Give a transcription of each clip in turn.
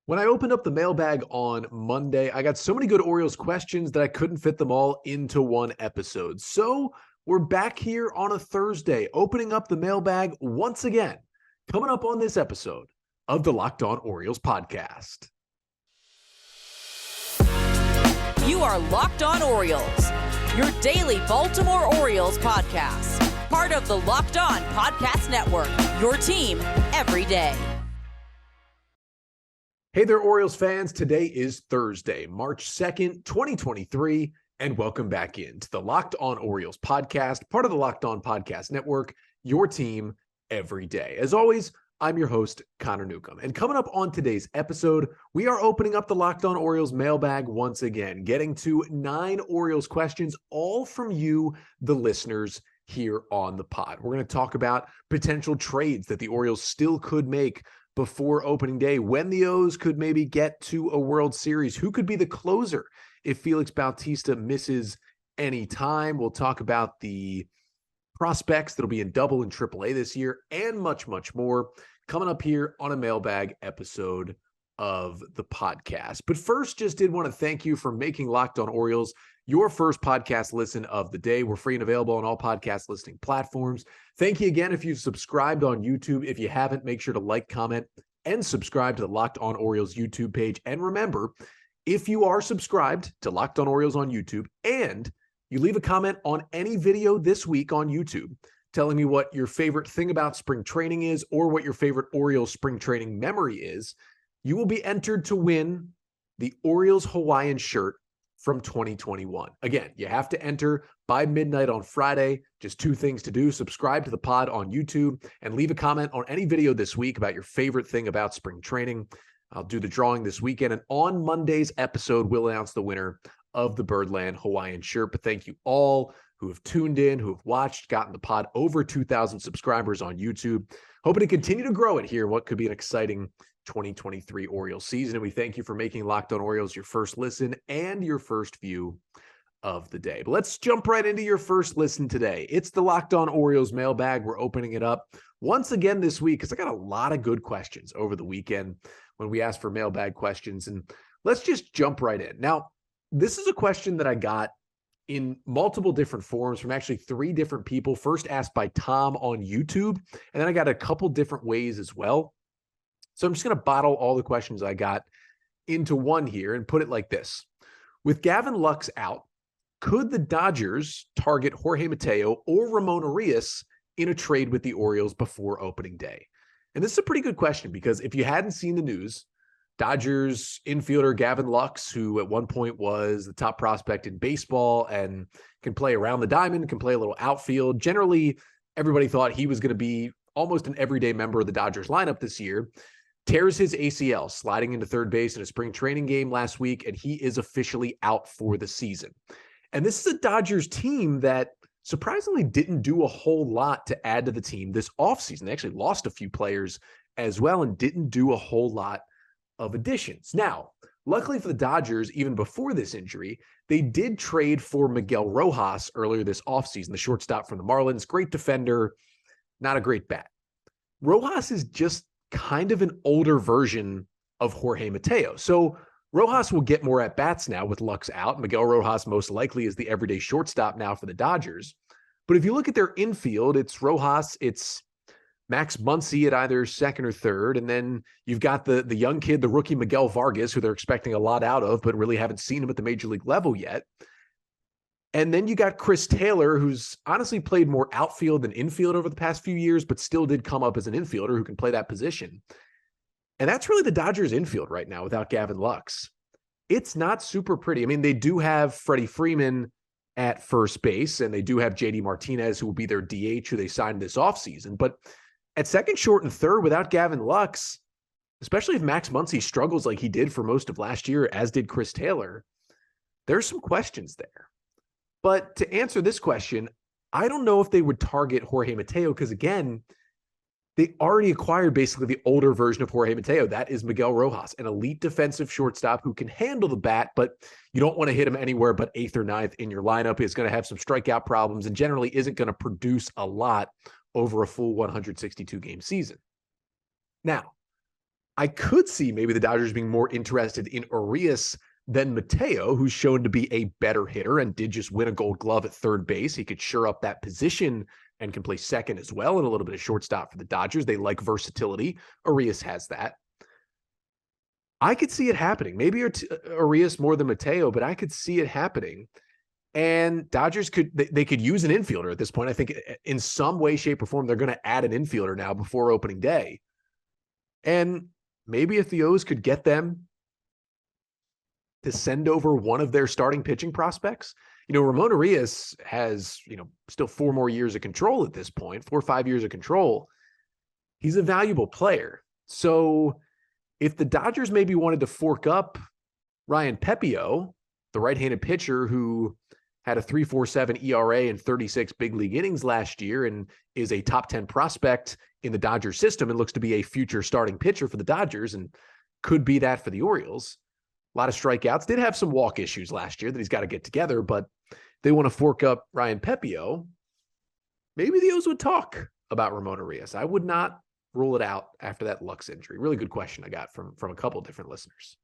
When I opened up the mailbag on Monday, I got so many good Orioles questions that I couldn't fit them all into one episode. So we're back here on a Thursday, opening up the mailbag once again, coming up on this episode of the Locked On Orioles podcast. You are Locked On Orioles, your daily Baltimore Orioles podcast, part of the Locked On Podcast Network, your team every day. Hey there, Orioles fans. Today is Thursday, March 2nd, 2023, and welcome back into the Locked On Orioles podcast, part of the Locked On Podcast Network, your team every day. As always, I'm your host, Connor Newcomb. And coming up on today's episode, we are opening up the Locked On Orioles mailbag once again, getting to 9 Orioles questions, all from you, the listeners, here on the pod. We're going to talk about potential trades that the Orioles still could make before opening day, when the O's could maybe get to a World Series, who could be the closer if Félix Bautista misses any time. We'll talk about the prospects that'll be in Double and Triple A this year, and much, much more coming up here on a mailbag episode of the podcast. But first, just did want to thank you for making Locked On Orioles your first podcast listen of the day. We're free and available on all podcast listening platforms. Thank you again if you've subscribed on YouTube. If you haven't, make sure to like, comment, and subscribe to the Locked On Orioles YouTube page. And remember, if you are subscribed to Locked On Orioles on YouTube and you leave a comment on any video this week on YouTube telling me what your favorite thing about spring training is or what your favorite Orioles spring training memory is, you will be entered to win the Orioles Hawaiian shirt from 2021. Again, you have to enter by midnight on Friday. Just 2 things to do. Subscribe to the pod on YouTube and leave a comment on any video this week about your favorite thing about spring training. I'll do the drawing this weekend, and on Monday's episode, we'll announce the winner of the Birdland Hawaiian shirt. But thank you all who have tuned in, who have watched, gotten the pod over 2,000 subscribers on YouTube. Hoping to continue to grow it here, what could be an exciting 2023 Orioles season. And we thank you for making Locked On Orioles your first listen and your first view of the day. But let's jump right into your first listen today. It's the Locked On Orioles mailbag. We're opening it up once again this week because I got a lot of good questions over the weekend when we asked for mailbag questions. And let's just jump right in. Now, this is a question that I got in multiple different forms from actually 3 different people. First asked by Tom on YouTube, and then I got a couple different ways as well. So I'm just going to bottle all the questions I got into one here and put it like this. With Gavin Lux out, could the Dodgers target Jorge Mateo or Ramón Urías in a trade with the Orioles before opening day? And this is a pretty good question because if you hadn't seen the news, Dodgers infielder Gavin Lux, who at one point was the top prospect in baseball and can play around the diamond, can play a little outfield. Generally, everybody thought he was going to be almost an everyday member of the Dodgers lineup this year. Tears his ACL, sliding into third base in a spring training game last week, and he is officially out for the season. And this is a Dodgers team that surprisingly didn't do a whole lot to add to the team this offseason. They actually lost a few players as well and didn't do a whole lot of additions. Now, luckily for the Dodgers, even before this injury, they did trade for Miguel Rojas earlier this offseason, the shortstop from the Marlins. Great defender, not a great bat. Rojas is just kind of an older version of Jorge Mateo. So Rojas will get more at-bats now with Lux out. Miguel Rojas most likely is the everyday shortstop now for the Dodgers. But if you look at their infield, it's Rojas, it's Max Muncy at either second or third, and then you've got the young kid, the rookie Miguel Vargas, who they're expecting a lot out of, but really haven't seen him at the major league level yet. And then you got Chris Taylor, who's honestly played more outfield than infield over the past few years, but still did come up as an infielder who can play that position. And that's really the Dodgers infield right now without Gavin Lux. It's not super pretty. I mean, they do have Freddie Freeman at first base, and they do have JD Martinez, who will be their DH, who they signed this offseason. But at second, short, and third without Gavin Lux, especially if Max Muncy struggles like he did for most of last year, as did Chris Taylor, there's some questions there. But to answer this question, I don't know if they would target Jorge Mateo because, again, they already acquired basically the older version of Jorge Mateo. That is Miguel Rojas, an elite defensive shortstop who can handle the bat, but you don't want to hit him anywhere but 8th or 9th in your lineup. He's going to have some strikeout problems and generally isn't going to produce a lot over a full 162-game season. Now, I could see maybe the Dodgers being more interested in Urías than Mateo, who's shown to be a better hitter and did just win a Gold Glove at third base. He could shore up that position and can play second as well, and a little bit of shortstop for the Dodgers. They like versatility. Urías has that. I could see it happening. Maybe Urías more than Mateo, but I could see it happening. And Dodgers could use an infielder at this point. I think in some way, shape, or form, they're going to add an infielder now before opening day. And maybe if the O's could get them to send over one of their starting pitching prospects. Ramón Urías has, still 4 more years of control at this point, 4 or 5 years of control. He's a valuable player. So if the Dodgers maybe wanted to fork up Ryan Pepiot, the right-handed pitcher who had a 3.47 ERA in 36 big league innings last year and is a top 10 prospect in the Dodgers system and looks to be a future starting pitcher for the Dodgers and could be that for the Orioles. A lot of strikeouts. Did have some walk issues last year that he's got to get together, but they want to fork up Ryan Pepiot. Maybe the O's would talk about Ramón Urías. I would not rule it out after that Lux injury. Really good question I got from a couple of different listeners.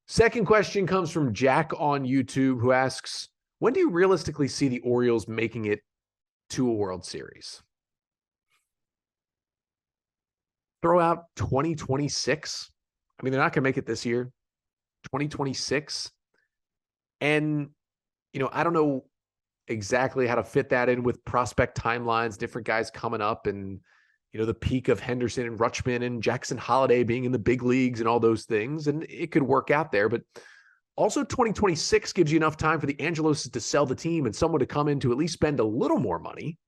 Second question comes from Jack on YouTube, who asks, when do you realistically see the Orioles making it to a World Series? Throw out 2026. I mean, they're not going to make it this year. 2026. And, I don't know exactly how to fit that in with prospect timelines, different guys coming up and, the peak of Henderson and Rutschman and Jackson Holiday being in the big leagues and all those things. And it could work out there. But also 2026 gives you enough time for the Angeloses to sell the team and someone to come in to at least spend a little more money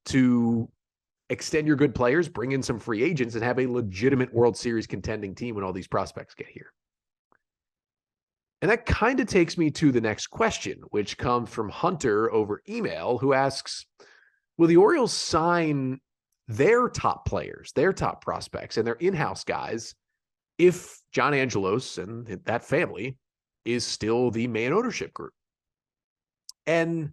to extend your good players, bring in some free agents, and have a legitimate World Series contending team when all these prospects get here. And that kind of takes me to the next question, which comes from Hunter over email, who asks, will the Orioles sign their top players, their top prospects, and their in-house guys if John Angelos and that family is still the main ownership group? And,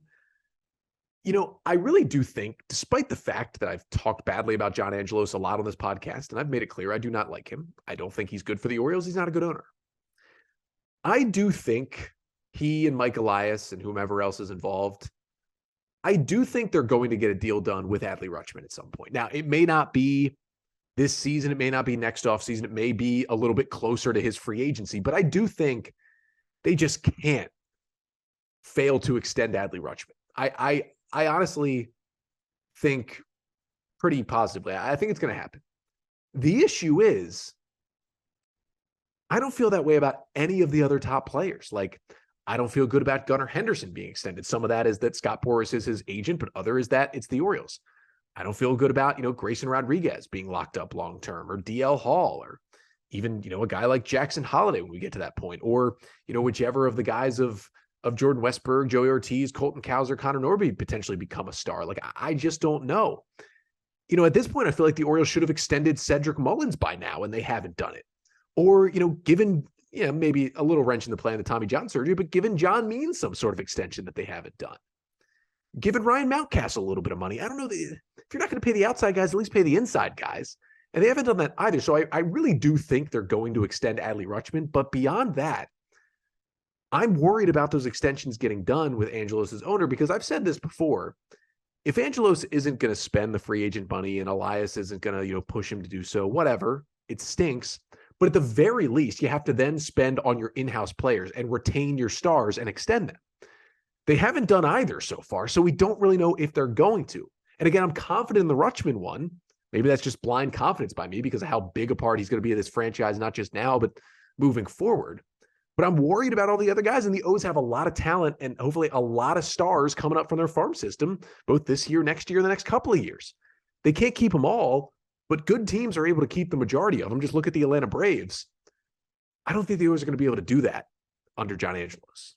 I really do think, despite the fact that I've talked badly about John Angelos a lot on this podcast, and I've made it clear I do not like him. I don't think he's good for the Orioles. He's not a good owner. I do think he and Mike Elias and whomever else is involved, I do think they're going to get a deal done with Adley Rutschman at some point. Now, it may not be this season. It may not be next offseason. It may be a little bit closer to his free agency. But I do think they just can't fail to extend Adley Rutschman. I honestly think pretty positively. I think it's going to happen. The issue is, I don't feel that way about any of the other top players. Like, I don't feel good about Gunnar Henderson being extended. Some of that is that Scott Boras is his agent, but other is that it's the Orioles. I don't feel good about, Grayson Rodriguez being locked up long-term, or DL Hall, or even, a guy like Jackson Holiday when we get to that point, or, whichever of the guys of Jordan Westburg, Joey Ortiz, Colton Cowser, Connor Norby potentially become a star. Like, I just don't know. At this point, I feel like the Orioles should have extended Cedric Mullins by now, and they haven't done it. Or, given, maybe a little wrench in the play in the Tommy John surgery, but given John Means some sort of extension that they haven't done. Given Ryan Mountcastle a little bit of money. I don't know. If you're not going to pay the outside guys, at least pay the inside guys. And they haven't done that either. So I really do think they're going to extend Adley Rutschman. But beyond that, I'm worried about those extensions getting done with Angelos' owner, because I've said this before. If Angelos isn't going to spend the free agent money and Elias isn't going to, push him to do so, whatever, it stinks. But at the very least, you have to then spend on your in-house players and retain your stars and extend them. They haven't done either so far, so we don't really know if they're going to. And again, I'm confident in the Rutschman one. Maybe that's just blind confidence by me because of how big a part he's going to be of this franchise, not just now, but moving forward. But I'm worried about all the other guys, and the O's have a lot of talent and hopefully a lot of stars coming up from their farm system, both this year, next year, the next couple of years. They can't keep them all, but good teams are able to keep the majority of them. Just look at the Atlanta Braves. I don't think the O's are going to be able to do that under John Angelos.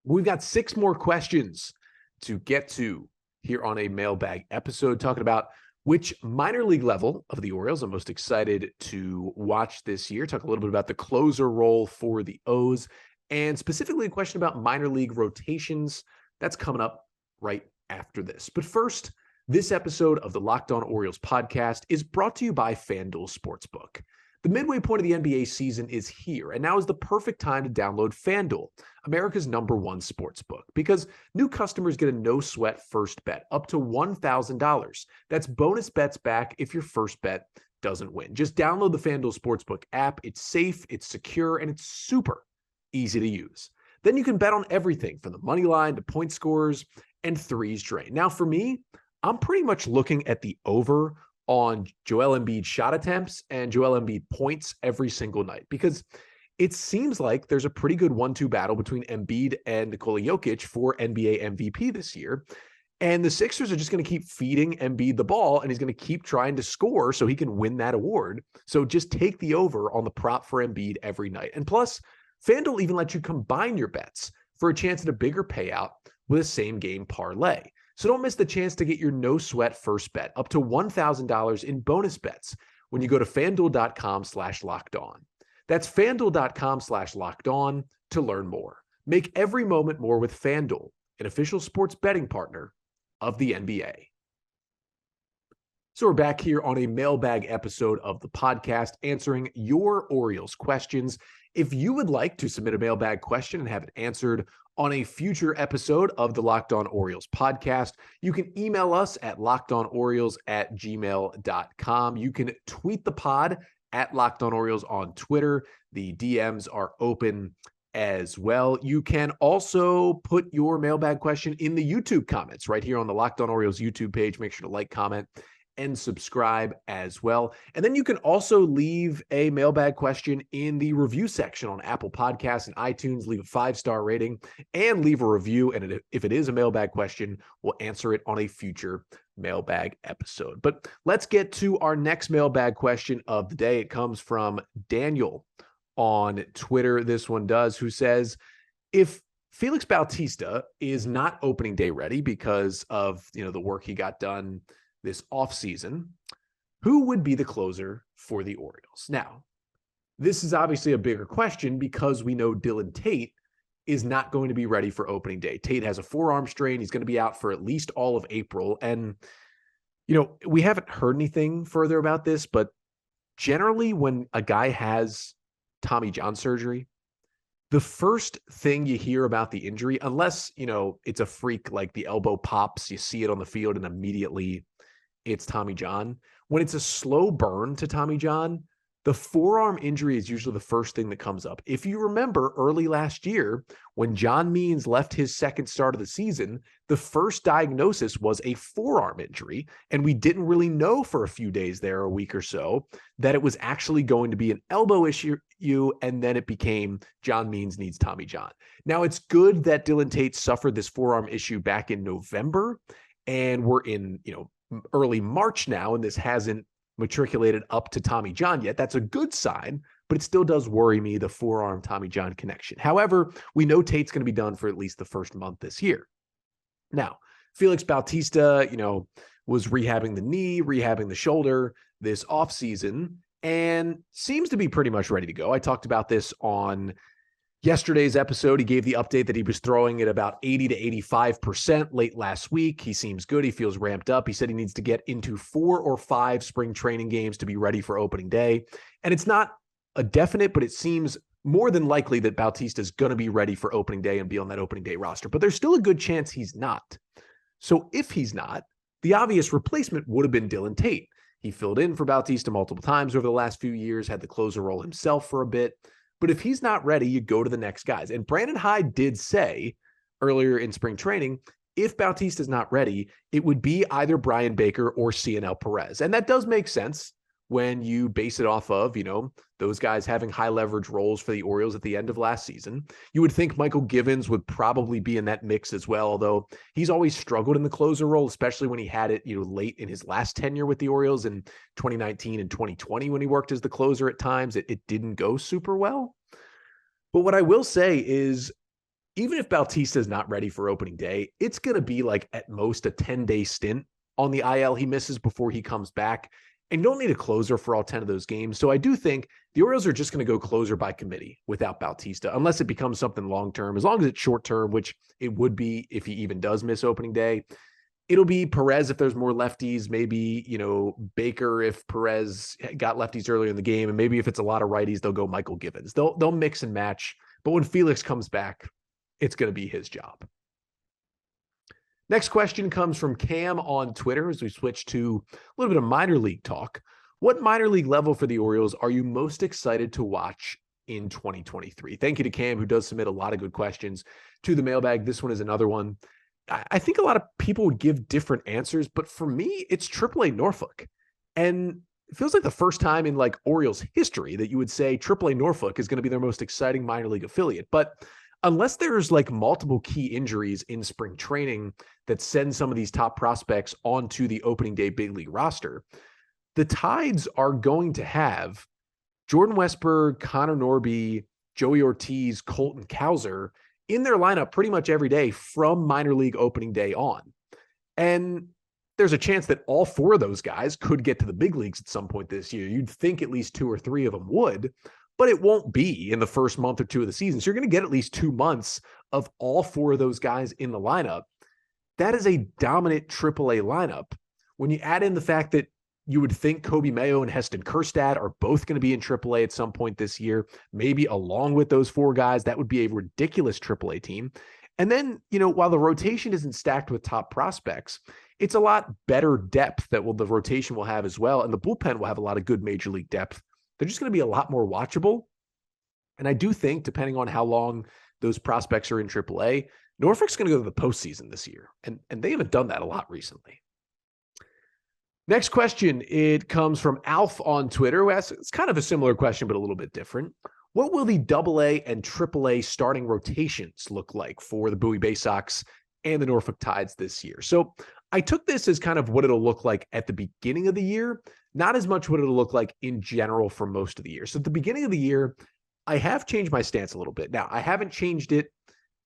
We've got 6 more questions to get to here on a mailbag episode, talking about which minor league level of the Orioles I'm most excited to watch this year. Talk a little bit about the closer role for the O's, and specifically a question about minor league rotations. That's coming up right after this. But first, this episode of the Locked On Orioles podcast is brought to you by FanDuel Sportsbook. The midway point of the NBA season is here, and now is the perfect time to download FanDuel, America's #1 sportsbook, because new customers get a no-sweat first bet up to $1,000. That's bonus bets back if your first bet doesn't win. Just download the FanDuel Sportsbook app. It's safe, it's secure, and it's super easy to use. Then you can bet on everything from the money line to point scores and threes drained. Now, for me, I'm pretty much looking at the over on Joel Embiid shot attempts and Joel Embiid points every single night, because it seems like there's a pretty good 1-2 battle between Embiid and Nikola Jokic for NBA MVP this year. And the Sixers are just going to keep feeding Embiid the ball, and he's going to keep trying to score so he can win that award. So just take the over on the prop for Embiid every night. And plus, FanDuel even lets you combine your bets for a chance at a bigger payout with a same game parlay. So don't miss the chance to get your no sweat first bet up to $1,000 in bonus bets when you go to FanDuel.com/lockedon. That's FanDuel.com/lockedon to learn more. Make every moment more with FanDuel, an official sports betting partner of the NBA. So we're back here on a mailbag episode of the podcast answering your Orioles questions. If you would like to submit a mailbag question and have it answered on a future episode of the Locked On Orioles podcast, you can email us at lockedonorioles@gmail.com. You can tweet the pod at Locked On Orioles on Twitter. The DMs are open as well. You can also put your mailbag question in the YouTube comments right here on the Locked On Orioles YouTube page. Make sure to like, comment, and subscribe as well. And then you can also leave a mailbag question in the review section on Apple Podcasts and iTunes. Leave a 5-star rating and leave a review. And if it is a mailbag question, we'll answer it on a future mailbag episode. But let's get to our next mailbag question of the day. It comes from Daniel on Twitter. This one does, who says, if Félix Bautista is not opening day ready because of, the work he got done this offseason, who would be the closer for the Orioles? Now, this is obviously a bigger question because we know Dylan Tate is not going to be ready for opening day. Tate has a forearm strain. He's going to be out for at least all of April. And, we haven't heard anything further about this, but generally when a guy has Tommy John surgery, the first thing you hear about the injury, unless, it's a freak like the elbow pops, you see it on the field and immediately it's Tommy John. When it's a slow burn to Tommy John, the forearm injury is usually the first thing that comes up. If you remember early last year, when John Means left his second start of the season, the first diagnosis was a forearm injury. And we didn't really know for a few days there, a week or so, that it was actually going to be an elbow issue. And then it became John Means needs Tommy John. Now it's good that Dylan Tate suffered this forearm issue back in November, and we're in, early March now, and this hasn't matriculated up to Tommy John yet. That's a good sign, but it still does worry me, the forearm Tommy John connection. However, we know Tate's going to be done for at least the first month this year. Now, Félix Bautista, was rehabbing the knee, rehabbing the shoulder this offseason, and seems to be pretty much ready to go. I talked about this on yesterday's episode. He gave the update that he was throwing at about 80 to 85% late last week. He seems good. He feels ramped up. He said he needs to get into 4 or 5 spring training games to be ready for opening day. And it's not a definite, but it seems more than likely that Bautista is going to be ready for opening day and be on that opening day roster. But there's still a good chance he's not. So if he's not, the obvious replacement would have been Dylan Tate. He filled in for Bautista multiple times over the last few years, had the closer role himself for a bit. But if he's not ready, you go to the next guys. And Brandon Hyde did say earlier in spring training, if Bautista is not ready, it would be either Brian Baker or Cionel Perez. And that does make sense when you base it off of, those guys having high leverage roles for the Orioles at the end of last season. You would think Michael Givens would probably be in that mix as well, although he's always struggled in the closer role, especially when he had it, late in his last tenure with the Orioles in 2019 and 2020 when he worked as the closer at times. It didn't go super well. But what I will say is, even if Bautista is not ready for opening day, it's going to be like at most a 10-day stint on the IL he misses before he comes back. And you don't need a closer for all 10 of those games. So I do think the Orioles are just going to go closer by committee without Bautista, unless it becomes something long-term. As long as it's short-term, which it would be if he even does miss opening day, it'll be Perez if there's more lefties, maybe, Baker if Perez got lefties earlier in the game, and maybe if it's a lot of righties, they'll go Michael Givens. They'll mix and match, but when Felix comes back, it's going to be his job. Next question comes from Cam on Twitter as we switch to a little bit of minor league talk. What minor league level for the Orioles are you most excited to watch in 2023? Thank you to Cam, who does submit a lot of good questions to the mailbag. This one is another one. I think a lot of people would give different answers, but for me, it's AAA Norfolk. And it feels like the first time in Orioles history that you would say AAA Norfolk is going to be their most exciting minor league affiliate. But unless there's multiple key injuries in spring training that send some of these top prospects onto the opening day big league roster, the Tides are going to have Jordan Westburg, Connor Norby, Joey Ortiz, Colton Cowser in their lineup pretty much every day from minor league opening day on. And there's a chance that all four of those guys could get to the big leagues at some point this year. You'd think at least two or three of them would, but it won't be in the first month or two of the season. So you're going to get at least 2 months of all four of those guys in the lineup. That is a dominant AAA lineup. When you add in the fact that you would think Kobe Mayo and Heston Kjerstad are both going to be in AAA at some point this year, maybe along with those four guys, that would be a ridiculous AAA team. And then, while the rotation isn't stacked with top prospects, it's a lot better depth that the rotation will have as well. And the bullpen will have a lot of good major league depth. They're just going to be a lot more watchable. And I do think, depending on how long those prospects are in AAA, Norfolk's going to go to the postseason this year. And they haven't done that a lot recently. Next question, it comes from Alf on Twitter, who asks, it's kind of a similar question, but a little bit different. What will the AA and AAA starting rotations look like for the Bowie Bay Sox and the Norfolk Tides this year? So I took this as kind of what it'll look like at the beginning of the year, not as much what it'll look like in general for most of the year. So at the beginning of the year, I have changed my stance a little bit. Now, I haven't changed it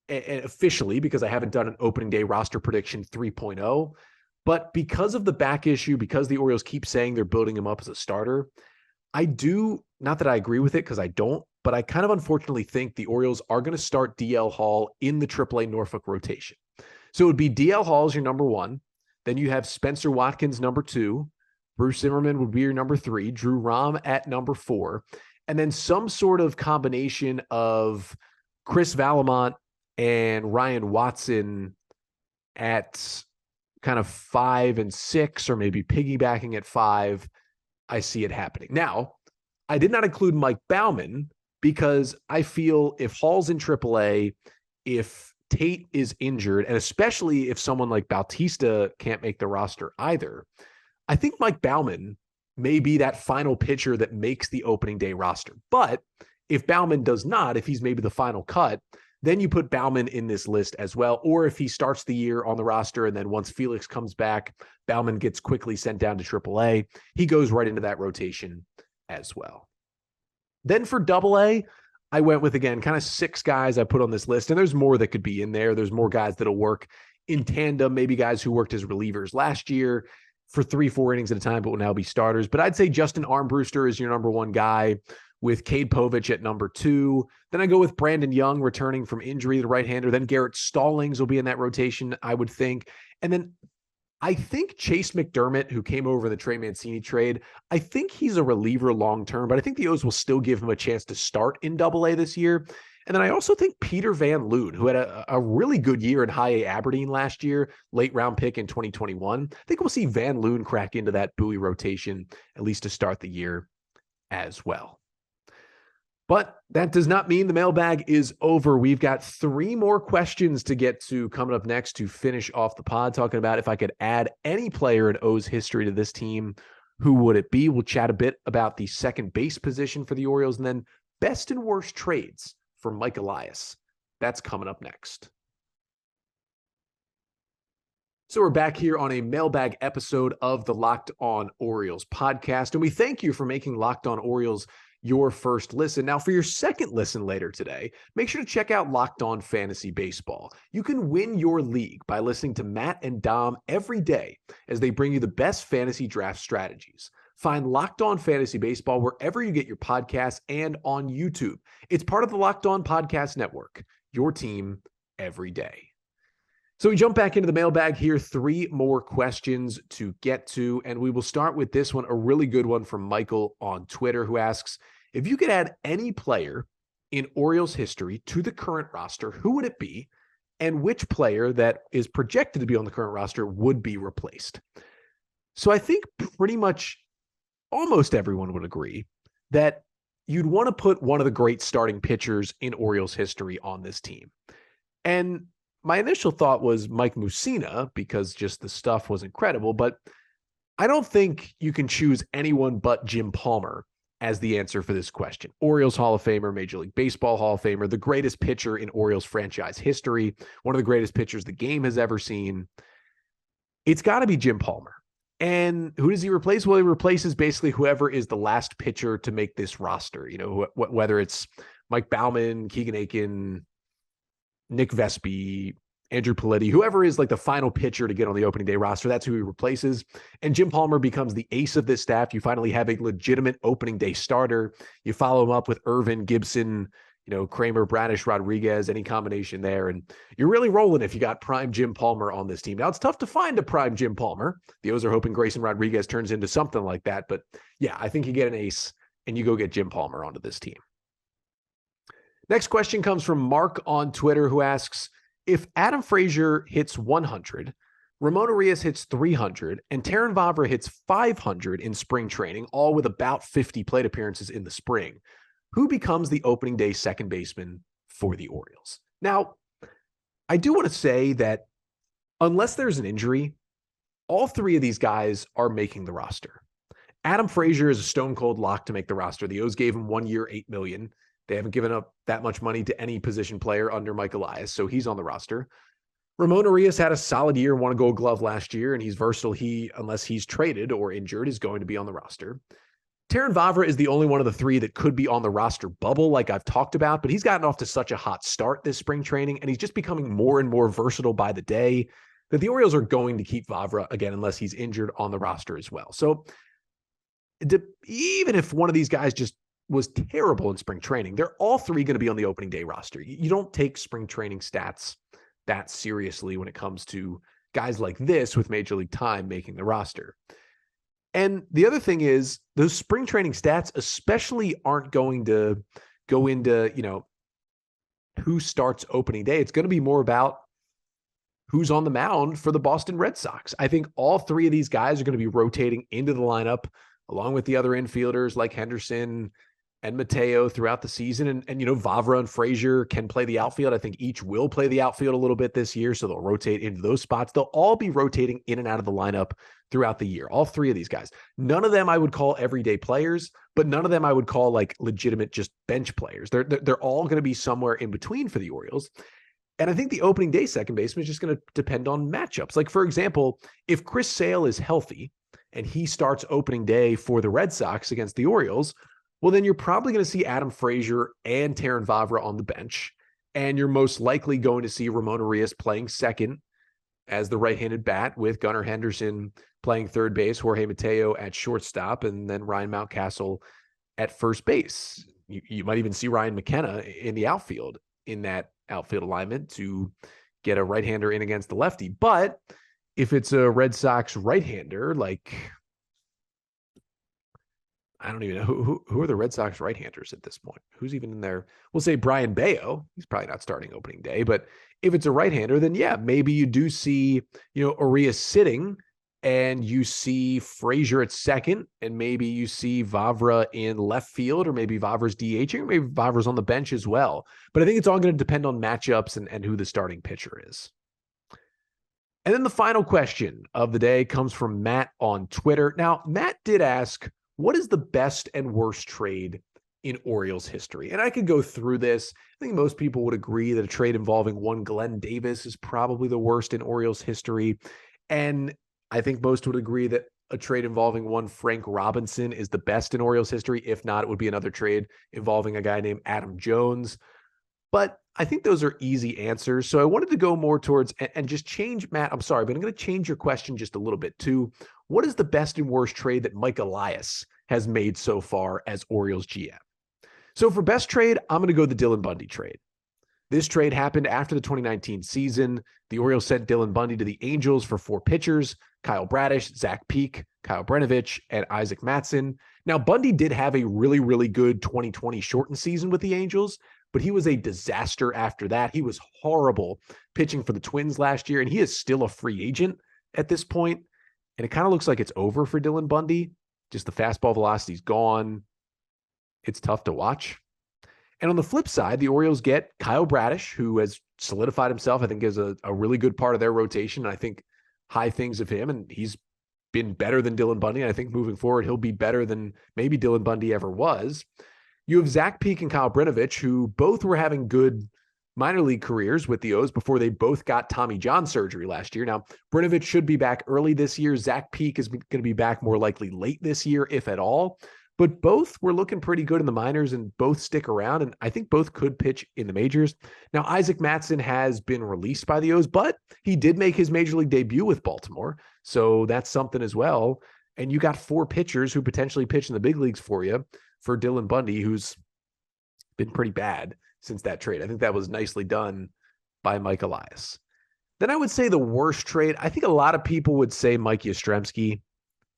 officially because I haven't done an opening day roster prediction 3.0. But because of the back issue, because the Orioles keep saying they're building him up as a starter, I do, not that I agree with it because I don't, but I kind of unfortunately think the Orioles are going to start DL Hall in the AAA Norfolk rotation. So it would be DL Hall as your number one. Then you have Spencer Watkins, number two. Bruce Zimmerman would be your number three. Drew Rahm at number four. And then some sort of combination of Chris Valamont and Ryan Watson at kind of 5 and 6, or maybe piggybacking at 5. I see it happening. Now, I did not include Mike Baumann because I feel if Hall's in AAA, if Tate is injured, and especially if someone like Bautista can't make the roster either, I think Mike Baumann may be that final pitcher that makes the opening day roster. But if Baumann does not, if he's maybe the final cut, then you put Baumann in this list as well. Or if he starts the year on the roster and then once Felix comes back, Baumann gets quickly sent down to AAA, he goes right into that rotation as well. Then for AA, I went with, again, kind of 6 guys I put on this list, and there's more that could be in there. There's more guys that'll work in tandem, maybe guys who worked as relievers last year for 3-4 innings at a time, but will now be starters. But I'd say Justin Armbruster is your number one guy, with Cade Povich at number 2. Then I go with Brandon Young returning from injury, the right-hander. Then Garrett Stallings will be in that rotation, I would think. And then I think Chase McDermott, who came over in the Trey Mancini trade, I think he's a reliever long-term, but I think the O's will still give him a chance to start in AA this year. And then I also think Peter Van Loon, who had a really good year in High A Aberdeen last year, late round pick in 2021. I think we'll see Van Loon crack into that Bowie rotation, at least to start the year as well. But that does not mean the mailbag is over. We've got 3 more questions to get to coming up next to finish off the pod, talking about if I could add any player in O's history to this team, who would it be? We'll chat a bit about the second base position for the Orioles, and then best and worst trades for Mike Elias. That's coming up next. So we're back here on a mailbag episode of the Locked On Orioles podcast, and we thank you for making Locked On Orioles your first listen. Now, for your second listen later today, make sure to check out Locked On Fantasy Baseball. You can win your league by listening to Matt and Dom every day as they bring you the best fantasy draft strategies. Find Locked On Fantasy Baseball wherever you get your podcasts and on YouTube. It's part of the Locked On Podcast Network, your team every day. So we jump back into the mailbag here. 3 more questions to get to, and we will start with this one, a really good one from Michael on Twitter, who asks, if you could add any player in Orioles history to the current roster, who would it be? And which player that is projected to be on the current roster would be replaced? So I think pretty much almost everyone would agree that you'd want to put one of the great starting pitchers in Orioles history on this team. And my initial thought was Mike Mussina, because just the stuff was incredible, but I don't think you can choose anyone but Jim Palmer as the answer for this question. Orioles Hall of Famer, Major League Baseball Hall of Famer, the greatest pitcher in Orioles franchise history, one of the greatest pitchers the game has ever seen. It's got to be Jim Palmer. And who does he replace? Well, he replaces basically whoever is the last pitcher to make this roster. You know, whether it's Mike Baumann, Keegan Aiken, Nick Vespi, Andrew Paletti, whoever is like the final pitcher to get on the opening day roster, that's who he replaces. And Jim Palmer becomes the ace of this staff. You finally have a legitimate opening day starter. You follow him up with Irvin, Gibson, Kramer, Bradish, Rodriguez, any combination there. And you're really rolling if you got prime Jim Palmer on this team. Now, it's tough to find a prime Jim Palmer. The O's are hoping Grayson Rodriguez turns into something like that. But yeah, I think you get an ace and you go get Jim Palmer onto this team. Next question comes from Mark on Twitter, who asks, if Adam Frazier hits 100, Ramón Urías hits 300, and Terrin Vavra hits 500 in spring training, all with about 50 plate appearances in the spring, who becomes the opening day second baseman for the Orioles? Now, I do want to say that unless there's an injury, all 3 of these guys are making the roster. Adam Frazier is a stone cold lock to make the roster. The O's gave him 1 year, $8 million. They haven't given up that much money to any position player under Mike Elias, so he's on the roster. Ramón Urías had a solid year, won a Gold Glove last year, and he's versatile. Unless he's traded or injured, is going to be on the roster. Terrin Vavra is the only one of the 3 that could be on the roster bubble, like I've talked about, but he's gotten off to such a hot start this spring training, and he's just becoming more and more versatile by the day that the Orioles are going to keep Vavra, again, unless he's injured, on the roster as well. So even if one of these guys just was terrible in spring training, they're all 3 going to be on the opening day roster. You don't take spring training stats that seriously when it comes to guys like this with Major League time making the roster. And the other thing is, those spring training stats especially aren't going to go into, who starts opening day. It's going to be more about who's on the mound for the Boston Red Sox. I think all 3 of these guys are going to be rotating into the lineup along with the other infielders like Henderson and Mateo throughout the season. And Vavra and Frazier can play the outfield. I think each will play the outfield a little bit this year, so they'll rotate into those spots. They'll all be rotating in and out of the lineup throughout the year. All 3 of these guys. None of them I would call everyday players, but none of them I would call like legitimate just bench players. They're all going to be somewhere in between for the Orioles. And I think the opening day second baseman is just going to depend on matchups. Like, for example, if Chris Sale is healthy and he starts opening day for the Red Sox against the Orioles, well, then you're probably going to see Adam Frazier and Terrin Vavra on the bench. And you're most likely going to see Ramón Urías playing second as the right-handed bat, with Gunnar Henderson playing third base, Jorge Mateo at shortstop, and then Ryan Mountcastle at first base. You might even see Ryan McKenna in the outfield, in that outfield alignment, to get a right-hander in against the lefty. But if it's a Red Sox right-hander, like, I don't even know who are the Red Sox right-handers at this point. Who's even in there? We'll say Brian Bayo. He's probably not starting opening day, but if it's a right-hander, then yeah, maybe you do see, Urías sitting, and you see Frazier at second, and maybe you see Vavra in left field, or maybe Vavra's DHing, or maybe Vavra's on the bench as well. But I think it's all going to depend on matchups and who the starting pitcher is. And then the final question of the day comes from Matt on Twitter. Now, Matt did ask, what is the best and worst trade in Orioles history? And I could go through this. I think most people would agree that a trade involving one Glenn Davis is probably the worst in Orioles history. And I think most would agree that a trade involving one Frank Robinson is the best in Orioles history. If not, it would be another trade involving a guy named Adam Jones. But I think those are easy answers. So I wanted to go more towards, and just change, Matt, I'm sorry, but I'm going to change your question just a little bit to, what is the best and worst trade that Mike Elias has made so far as Orioles GM? So for best trade, I'm going to go the Dylan Bundy trade. This trade happened after the 2019 season. The Orioles sent Dylan Bundy to the Angels for 4 pitchers: Kyle Bradish, Zach Peak, Kyle Brenovich, and Isaac Mattson. Now, Bundy did have a really, really good 2020 shortened season with the Angels, but he was a disaster after that. He was horrible pitching for the Twins last year, and he is still a free agent at this point. And it kind of looks like it's over for Dylan Bundy. Just the fastball velocity's gone. It's tough to watch. And on the flip side, the Orioles get Kyle Bradish, who has solidified himself, I think, as a really good part of their rotation. I think high things of him, and he's been better than Dylan Bundy. And I think moving forward, he'll be better than maybe Dylan Bundy ever was. You have Zach Peak and Kyle Brenovich, who both were having good minor league careers with the O's before they both got Tommy John surgery last year. Now, Brenovich should be back early this year. Zach Peak is going to be back more likely late this year, if at all. But both were looking pretty good in the minors and both stick around. And I think both could pitch in the majors. Now, Isaac Mattson has been released by the O's, but he did make his major league debut with Baltimore. So that's something as well. And you got 4 pitchers who potentially pitch in the big leagues for you for Dylan Bundy, who's been pretty bad since that trade. I think that was nicely done by Mike Elias. Then I would say the worst trade, I think a lot of people would say Mike Yastrzemski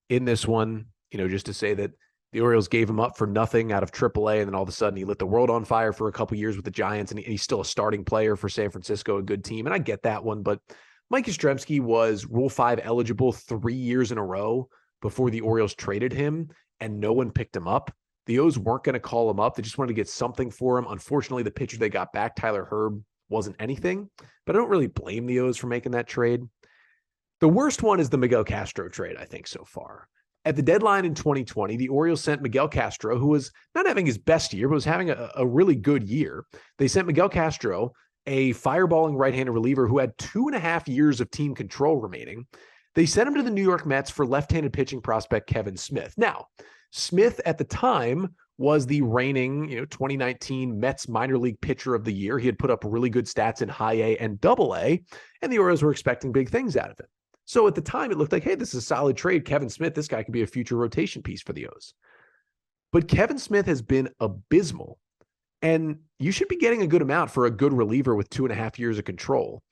in this one, just to say that the Orioles gave him up for nothing out of AAA, and then all of a sudden he lit the world on fire for a couple years with the Giants, and he's still a starting player for San Francisco, a good team. And I get that one, but Mike Yastrzemski was Rule 5 eligible 3 years in a row before the Orioles traded him, and no one picked him up. The O's weren't going to call him up. They just wanted to get something for him. Unfortunately, the pitcher they got back, Tyler Herb, wasn't anything, but I don't really blame the O's for making that trade. The worst one is the Miguel Castro trade, I think, so far. At the deadline in 2020, the Orioles sent Miguel Castro, who was not having his best year, but was having a really good year. They sent Miguel Castro, a fireballing right-handed reliever who had 2.5 years of team control remaining. They sent him to the New York Mets for left-handed pitching prospect Kevin Smith. Now, Smith at the time was the reigning 2019 Mets minor league pitcher of the year. He had put up really good stats in high A and double A, and the Orioles were expecting big things out of him. So at the time, it looked like, hey, this is a solid trade. Kevin Smith, this guy could be a future rotation piece for the O's. But Kevin Smith has been abysmal, and you should be getting a good amount for a good reliever with 2.5 years of control.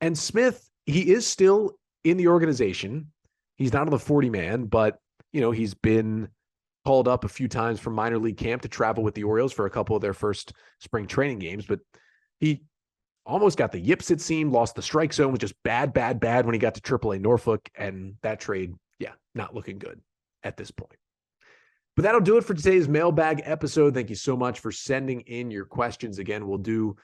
And Smith, he is still in the organization. He's not on the 40-man, but, he's been called up a few times from minor league camp to travel with the Orioles for a couple of their first spring training games. But he almost got the yips, it seemed, lost the strike zone, was just bad when he got to AAA Norfolk, and that trade, not looking good at this point. But that'll do it for today's mailbag episode. Thank you so much for sending in your questions. Again, we'll do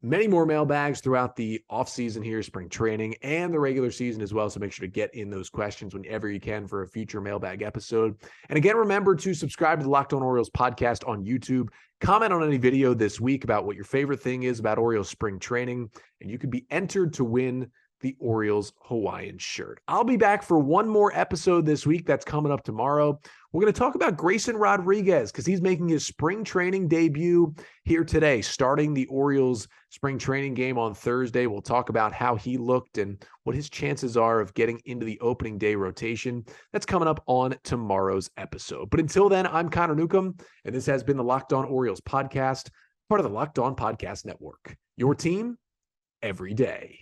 many more mailbags throughout the offseason here, spring training, and the regular season as well. So make sure to get in those questions whenever you can for a future mailbag episode. And again, remember to subscribe to the Locked On Orioles podcast on YouTube. Comment on any video this week about what your favorite thing is about Orioles spring training, and you could be entered to win the Orioles Hawaiian shirt. I'll be back for one more episode this week. That's coming up tomorrow. We're going to talk about Grayson Rodriguez because he's making his spring training debut here today, starting the Orioles spring training game on Thursday. We'll talk about how he looked and what his chances are of getting into the opening day rotation. That's coming up on tomorrow's episode. But until then, I'm Connor Newcomb, and this has been the Locked On Orioles podcast, part of the Locked On Podcast Network. Your team every day.